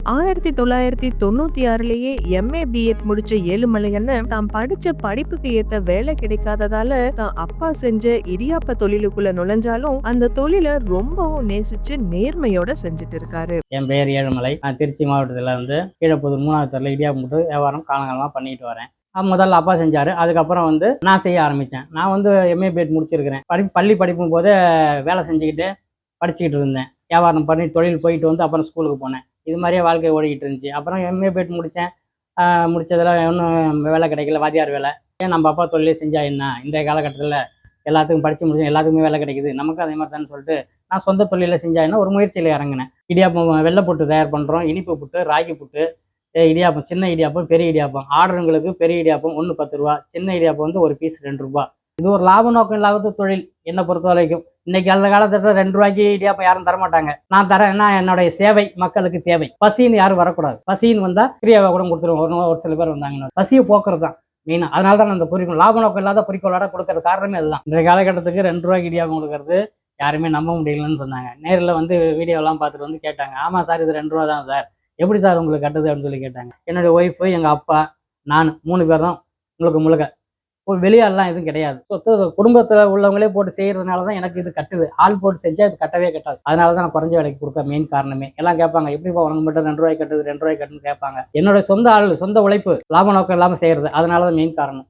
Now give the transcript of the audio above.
1996லயே MA BEd முடிச்ச ஏழுமலையண்ணன் தான் படிச்ச படிப்புக்கு ஏத்த வேலை கிடைக்காததால தான் அப்பா செஞ்ச இடியாப்ப தொழிலுக்குள்ள நுழைஞ்சாலும் அந்த தொழிலை ரொம்பவும் நேசிச்சு நேர்மையோட செஞ்சுட்டு இருக்காரு. என் பெயர் ஏழுமலை. நான் திருச்சி மாவட்டத்தில் வந்து கீழப்புதூர் 3வது தெருல இடியாப்பம் போட்டு வியாபாரம் காலங்காலமாக பண்ணிட்டு வரேன். முதல்ல அப்பா செஞ்சார். அதுக்கப்புறம் வந்து நான் செய்ய ஆரம்பித்தேன். நான் வந்து எம்ஏ பிஎட் முடிச்சிருக்கிறேன். பள்ளி படிக்கும் போதே வேலை செஞ்சுக்கிட்டு படிச்சுக்கிட்டு இருந்தேன். வியாபாரம் பண்ணி தொழில் போயிட்டு வந்து அப்புறம் ஸ்கூலுக்கு போனேன். இது மாதிரியே வாழ்க்கை ஓடிக்கிட்டு இருந்துச்சு. அப்புறம் எம்ஏ பிஎட் முடித்தேன். முடித்ததில் இன்னும் வேலை கிடைக்கல, வாத்தியார் வேலை. ஏன் நம்ம அப்பா தொழிலே செஞ்சா என்ன, இந்த காலகட்டத்தில் எல்லாத்துக்கும் படித்து முடிச்சேன், எல்லாத்துக்குமே வேலை கிடைக்குது, நமக்கும் அதே மாதிரி தான் சொல்லிட்டு நான் சொந்த தொழிலில் செஞ்சா என்ன ஒரு முயற்சியில் இறங்கினேன். இடியாப்பம் வெள்ளை புட்டு தயார் பண்ணுறோம், இனிப்பு புட்டு, ராகி புட்டு, இடியாப்பம், சின்ன இடியாப்பம், பெரிய இடியாப்பம். ஆர்டருங்களுக்கு பெரிய இடியாப்பம் 1 10 ரூபா, சின்ன இடியாப்பம் வந்து ஒரு பீஸ் 2 ரூபா. இது ஒரு லாப நோக்கம் இல்லாத தொழில் என்னை பொறுத்த வரைக்கும். இன்னைக்கு அந்த காலத்தில் 2 ரூபாய்க்கு இடியாப்பம் யாரும் தரமாட்டாங்க. நான் தரேன்னா என்னுடைய சேவை மக்களுக்கு தேவை. பசின்னு யாரும் வரக்கூடாது. பசின்னு வந்தால் ஃப்ரீயாக கூட கொடுத்துருவோம். ஒரு சில பேர் வந்தாங்கன்னா பசியை போக்குறது தான் மெயினாக. அதனால தான் அந்த குறிக்கோள், லாப நோக்கம் இல்லாத குறிக்கோளோட கொடுக்கறது காரணமே அதுதான். இந்த காலகட்டத்துக்கு 2 ரூபாய்க்கு இடியாப்பம் கொடுக்கறது யாருமே நம்ப முடியலன்னு சொன்னாங்க. நேரில் வந்து வீடியோலாம் பார்த்துட்டு வந்து கேட்டாங்க, ஆமாம் சார் இது 2 ரூபா தான் சார், எப்படி சார் உங்களுக்கு கட்டுது அப்படின்னு சொல்லி கேட்டாங்க. என்னுடைய ஒய்ஃபு, எங்கள் அப்பா, நான் 3 பேர் தான் முழுக்க வெளியாலாம் எதுவும் கிடையாது. குடும்பத்தில் உள்ளவங்களே போட்டு செய்கிறதுனால தான் எனக்கு இது கட்டுது. ஆள் போட்டு செஞ்சால் இது கட்டவே கட்டாது. அதனால தான் நான் குறைஞ்ச விலைக்கு கொடுக்க மெயின் காரணமே. எல்லாம் கேட்பாங்க, எப்படிப்பா உனக்கு மட்டும் 2 ரூபாய்க்கு கட்டுது, 2 ரூபாய்க்கு கட்டுன்னு கேட்பாங்க. என்னோட சொந்த உழைப்பு, லாப நோக்கம் இல்லாமல் செய்கிறது. அதனால தான் மெயின் காரணம்.